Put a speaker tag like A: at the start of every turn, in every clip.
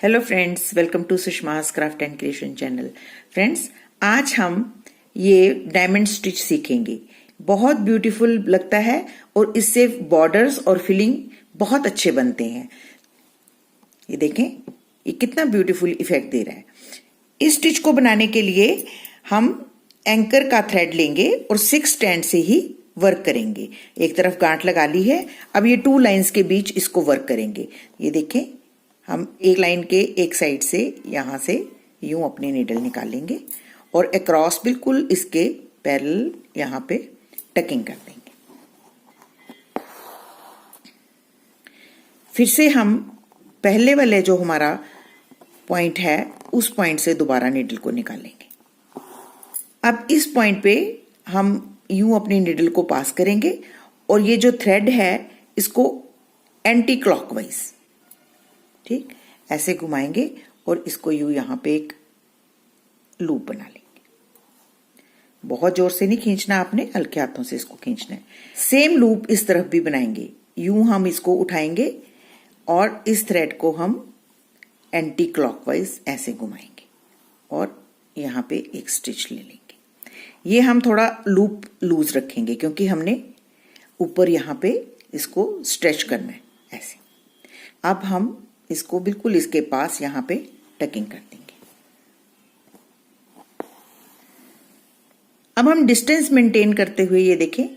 A: Hello friends, welcome to Sushma's craft and creation channel. Friends, आज हम ये डायमंड स्टिच सीखेंगे। बहुत ब्यूटीफुल लगता है और इससे बॉर्डर्स और फिलिंग बहुत अच्छे बनते हैं। ये देखें, ये कितना ब्यूटीफुल इफेक्ट दे रहा है। इस स्टिच को बनाने के लिए हम एंकर का थ्रेड लेंगे और 6 स्टैंड से ही वर्क करेंगे। एक तरफ गांठ लगा ली है। अब ये 2 लाइंस के बीच इसको वर्क करेंगे। ये देखें, हम एक लाइन के एक साइड से यहां से यूं अपनी नीडल निकालेंगे और अक्रॉस बिल्कुल इसके पैरेलल यहां पे टकिंग कर देंगे। फिर से हम पहले वाले जो हमारा पॉइंट है उस पॉइंट से दोबारा नीडल को निकालेंगे। अब इस पॉइंट पे हम यूं अपनी नीडल को पास करेंगे और ये जो थ्रेड है इसको एंटी क्लॉकवाइज, ठीक, ऐसे घुमाएंगे और इसको यूं यहां पे एक लूप बना लेंगे। बहुत जोर से नहीं खींचना आपने, हल्के हाथों से इसको खींचना है। सेम लूप इस तरफ भी बनाएंगे। यूं हम इसको उठाएंगे और इस थ्रेड को हम एंटी क्लॉकवाइज ऐसे घुमाएंगे और यहां पे एक स्टिच ले लेंगे। ये हम थोड़ा लूप लूज रखेंगे क्योंकि हमने ऊपर यहां पे इसको स्ट्रेच करना है ऐसे। अब हम इसको बिल्कुल इसके पास यहां पे टकिंग कर देंगे। अब हम डिस्टेंस मेंटेन करते हुए, ये देखें,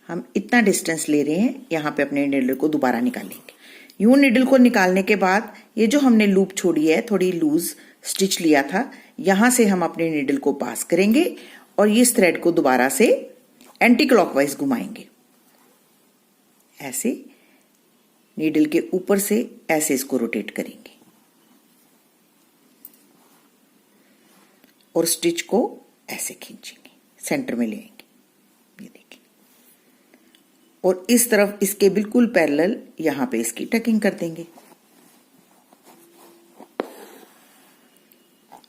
A: हम इतना डिस्टेंस ले रहे हैं। यहां पे अपने निडल को दोबारा निकालेंगे। यूं निडल को निकालने के बाद ये जो हमने लूप छोड़ी है, थोड़ी लूज स्टिच लिया था, यहां से हम अपने निडल को पास करेंगे और इस थ्रेड को दोबारा से एंटी क्लॉकवाइज घुमाएंगे। ऐसे नीडल के ऊपर से ऐसे इसको रोटेट करेंगे और स्टिच को ऐसे खींचेंगे, सेंटर में ले आएंगे। ये देखिए, और इस तरफ इसके बिल्कुल पैरेलल यहां पे इसकी टकिंग कर देंगे।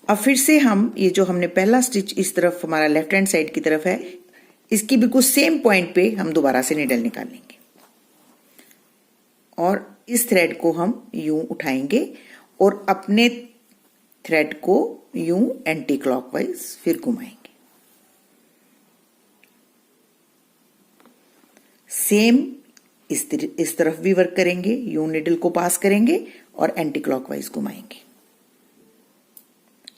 A: अब फिर से हम ये जो हमने पहला स्टिच इस तरफ हमारा लेफ्ट हैंड साइड की तरफ है, इसकी बिल्कुल सेम पॉइंट पे हम दोबारा से नीडल निकालेंगे और इस थ्रेड को हम यूं उठाएंगे और अपने थ्रेड को यूं एंटी क्लॉकवाइज फिर घुमाएंगे। सेम इस तरफ भी वर्क करेंगे। यूं निडल को पास करेंगे और एंटी क्लॉकवाइज घुमाएंगे।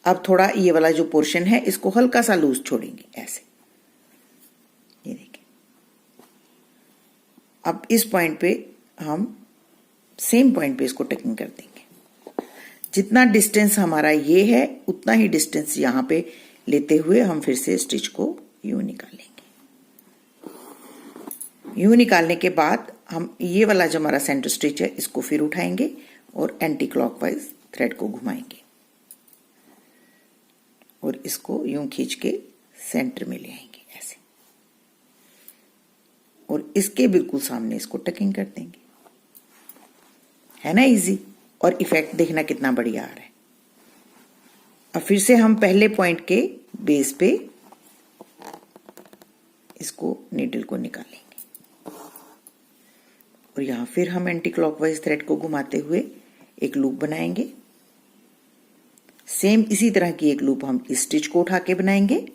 A: अब थोड़ा ये वाला जो पोर्शन है इसको हल्का सा लूज छोड़ेंगे ऐसे। ये देखिए, अब इस पॉइंट पे हम सेम पॉइंट पे इसको टकिंग कर देंगे। जितना डिस्टेंस हमारा ये है उतना ही डिस्टेंस यहां पे लेते हुए हम फिर से स्टिच को यूं निकालेंगे। यूं निकालने के बाद हम ये वाला जो हमारा सेंटर स्टिच है इसको फिर उठाएंगे और एंटी क्लॉकवाइज थ्रेड को घुमाएंगे और इसको यूं खींच के सेंटर में ले आएंगे ऐसे, और इसके बिल्कुल सामने इसको टकिंग कर देंगे। है ना इजी, और इफेक्ट देखना कितना बढ़िया आ रहा है। अब फिर से हम पहले पॉइंट के बेस पे इसको नीडल को निकालेंगे और यहां फिर हम एंटी क्लॉकवाइज थ्रेड को घुमाते हुए एक लूप बनाएंगे। सेम इसी तरह की एक लूप हम इस स्टिच को उठा के बनाएंगे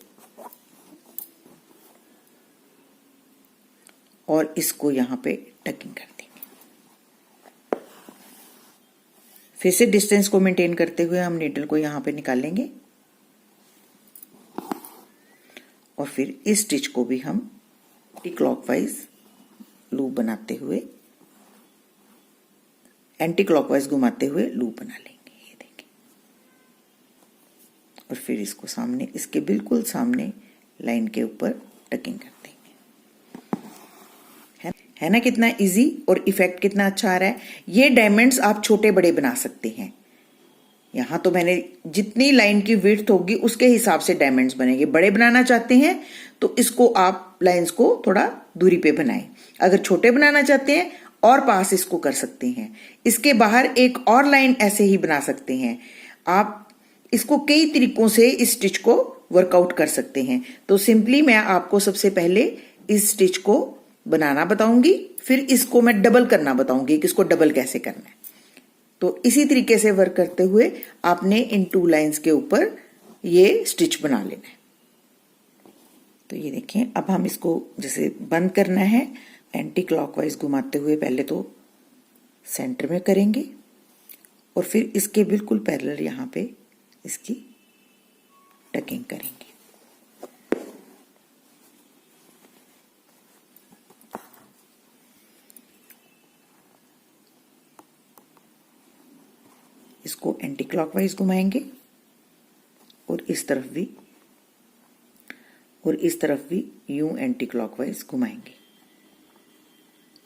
A: और इसको यहां पे टकिंग कर देंगे। फिर से डिस्टेंस को मेंटेन करते हुए हम नीडल को यहां पे निकालेंगे और फिर इस स्टिच को भी हम एंटी क्लॉकवाइज लूप बनाते हुए, एंटी क्लॉकवाइज घुमाते हुए लूप बना लेंगे। ये देखिए, और फिर इसको सामने, इसके बिल्कुल सामने लाइन के ऊपर टकिंग कर देंगे। है ना कितना इजी, और इफेक्ट कितना अच्छा आ रहा है। ये डायमंड्स आप छोटे बड़े बना सकते हैं। यहां तो मैंने जितनी लाइन की विड्थ होगी उसके हिसाब से डायमंड्स बनेंगे। बड़े बनाना चाहते हैं तो इसको आप लाइंस को थोड़ा दूरी पे बनाएं। अगर छोटे बनाना चाहते हैं और पास इसको कर सकते हैं। इसके बाहर एक और लाइन ऐसे ही बना सकते हैं। आप इसको कई तरीकों से इस स्टिच को वर्कआउट कर सकते हैं। तो सिंपली मैं आपको सबसे पहले इस स्टिच को बनाना बताऊंगी, फिर इसको मैं डबल करना बताऊंगी कि इसको डबल कैसे करना है। तो इसी तरीके से वर्क करते हुए आपने इन 2 लाइंस के ऊपर ये स्टिच बना लेना है। तो ये देखें, अब हम इसको जैसे बंद करना है, एंटी क्लॉकवाइज घुमाते हुए पहले तो सेंटर में करेंगे और फिर इसके बिल्कुल पैरेलल यहाँ पे इसकी टकिंग करेंगे। इसको एंटी क्लॉकवाइज घुमाएंगे और इस तरफ भी यूं एंटी क्लॉकवाइज घुमाएंगे।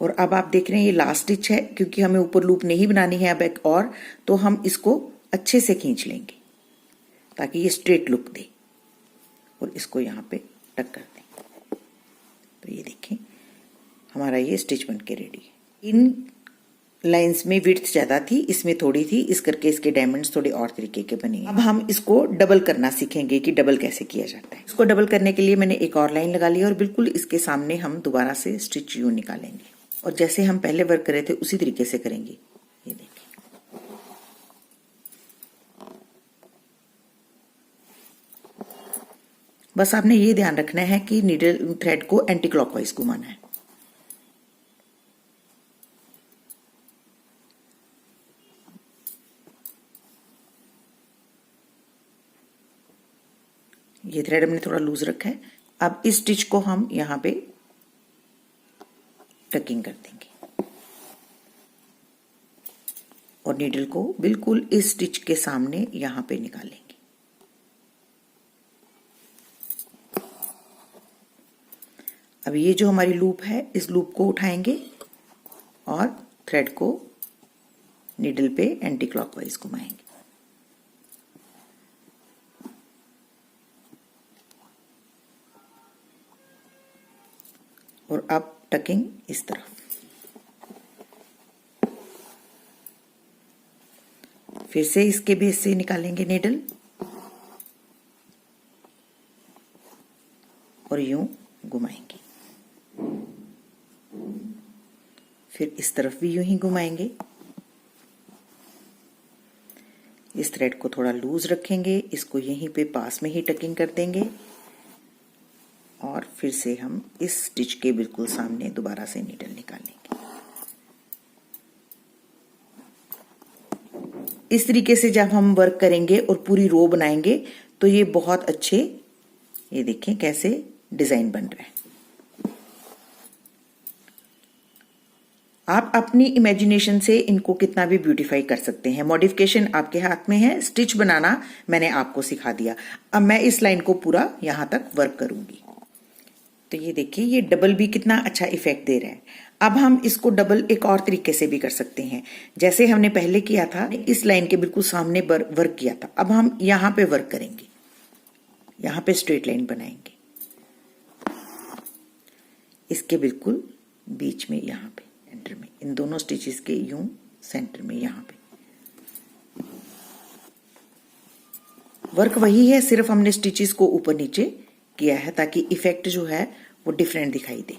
A: और अब आप देख रहे हैं ये लास्ट स्टिच है, क्योंकि हमें ऊपर लूप नहीं बनानी है अब एक और, तो हम इसको अच्छे से खींच लेंगे ताकि ये स्ट्रेट लुक दे और इसको यहाँ पे टक कर दें। तो ये देखें हमारा ये स्टिच बन के रेडी है। इन लाइंस में विड्थ ज्यादा थी, इसमें थोड़ी थी, इस करके इसके डायमंड्स थोड़े और तरीके के बने। अब हम इसको डबल करना सीखेंगे कि डबल कैसे किया जाता है। इसको डबल करने के लिए मैंने एक और लाइन लगा ली और बिल्कुल इसके सामने हम दोबारा से स्टिच यूं निकालेंगे और जैसे हम पहले वर्क करे थे उसी तरीके से करेंगे। ये देखिए, बस आपने ये ध्यान रखना है कि नीडल थ्रेड को एंटी क्लॉकवाइज घुमाना है। ये थ्रेड हमने थोड़ा लूज रखा है। अब इस स्टिच को हम यहाँ पे टकिंग कर देंगे और नीडल को बिल्कुल इस स्टिच के सामने यहाँ पे निकालेंगे। अब ये जो हमारी लूप है, इस लूप को उठाएंगे और थ्रेड को नीडल पे एंटी क्लॉकवाइज घुमाएंगे। और अब टकिंग इस तरफ, फिर से इसके बेस से निकालेंगे नीडल और यूं घुमाएंगे, फिर इस तरफ भी यूं ही घुमाएंगे। इस थ्रेड को थोड़ा लूज रखेंगे, इसको यहीं पे पास में ही टकिंग कर देंगे और फिर से हम इस स्टिच के बिल्कुल सामने दोबारा से नीडल निकालेंगे। इस तरीके से जब हम वर्क करेंगे और पूरी रो बनाएंगे तो ये बहुत अच्छे, ये देखें कैसे डिजाइन बन रहा है। आप अपनी इमेजिनेशन से इनको कितना भी ब्यूटीफाई कर सकते हैं। मॉडिफिकेशन आपके हाथ में है, स्टिच बनाना मैंने आपको सिखा दिया। अब मैं इस लाइन को पूरा यहां तक वर्क करूंगी। तो ये देखिए ये डबल भी कितना अच्छा इफेक्ट दे रहा है। अब हम इसको डबल एक और तरीके से भी कर सकते हैं, जैसे हमने पहले किया था, इस लाइन के बिल्कुल सामने वर्क किया था। अब हम यहाँ पे वर्क करेंगे, यहाँ पे स्ट्रेट लाइन बनाएंगे, इसके बिल्कुल बीच में, यहाँ पे सेंटर में, इन दोनों स्टिचेस के यूं सेंटर में यहाँ पे वर्क वही है, सिर्फ हमने स्टिचेस को ऊपर नीचे किया है ताकि इफेक्ट जो है वो डिफरेंट दिखाई दे।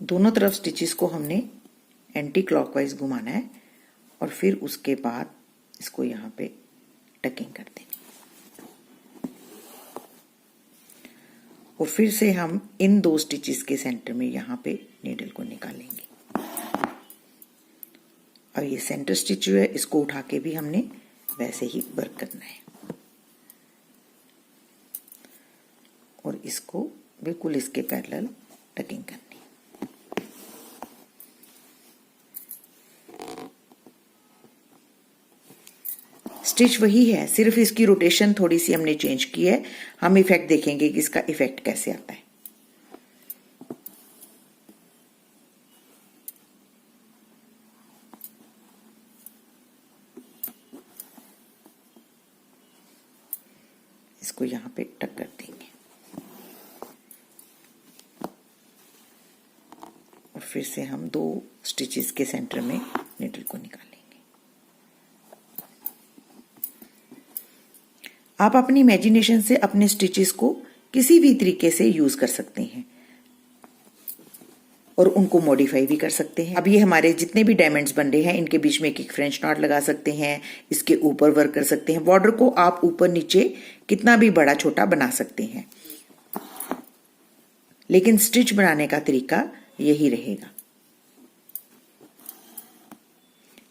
A: दोनों तरफ स्टिचेस को हमने एंटी क्लॉकवाइज घुमाना है और फिर उसके बाद इसको यहाँ पे टकिंग कर देनी और फिर से हम इन दो स्टिचेस के सेंटर में यहाँ पे नीडल को निकालेंगे। और ये सेंटर स्टिच जो है इसको उठा के भी हमने वैसे ही वर्क करना है और इसको बिल्कुल इसके पैरेलल टकिंग करनी। स्टिच वही है, सिर्फ इसकी रोटेशन थोड़ी सी हमने चेंज की है। हम इफेक्ट देखेंगे कि इसका इफेक्ट कैसे आता है। इसको यहाँ पे टक कर देंगे और फिर से हम दो स्टिचेस के सेंटर में नीडल को निकालेंगे। आप अपनी इमेजिनेशन से अपने स्टिचेस को किसी भी तरीके से यूज कर सकते हैं और उनको मॉडिफाई भी कर सकते हैं। अब ये हमारे जितने भी डायमंड्स बन रहे हैं इनके बीच में एक फ्रेंच नॉट लगा सकते हैं, इसके ऊपर वर्क कर सकते हैं। बॉर्डर को आप ऊपर नीचे कितना भी बड़ा छोटा बना सकते हैं, लेकिन स्टिच बनाने का तरीका यही रहेगा।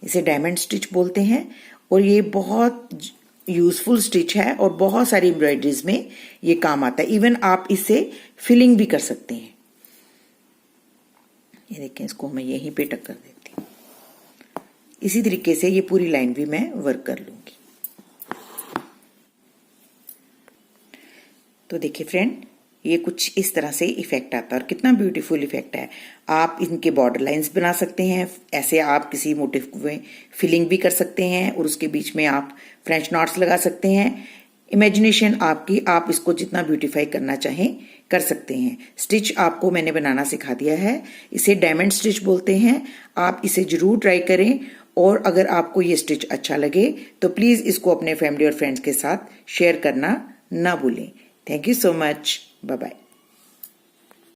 A: इसे डायमंड स्टिच बोलते हैं और ये बहुत यूजफुल स्टिच है और बहुत सारी एम्ब्रॉयडरीज में ये काम आता है। इवन आप इसे फिलिंग भी कर सकते हैं। ये देखें, इसको मैं यहीं पे टक कर देती हूँ। इसी तरीके से ये पूरी लाइन भी मैं वर्क कर लूंगी। तो देखिए फ्रेंड, ये कुछ इस तरह से इफेक्ट आता है और कितना ब्यूटीफुल इफेक्ट है। आप इनके बॉर्डर लाइंस बना सकते हैं, ऐसे आप किसी मोटिव में फिलिंग भी कर सकते हैं और उसके बीच में आप फ्रेंच नॉट्स लगा सकते हैं। इमेजिनेशन आपकी, आप इसको जितना ब्यूटीफाई करना चाहें कर सकते हैं। स्टिच आपको मैंने बनाना सिखा दिया है, इसे डायमंड स्टिच बोलते हैं। आप इसे जरूर ट्राई करें और अगर आपको ये स्टिच अच्छा लगे तो प्लीज इसको अपने फैमिली और फ्रेंड्स के साथ शेयर करना ना भूलें। Thank you so much. Bye bye.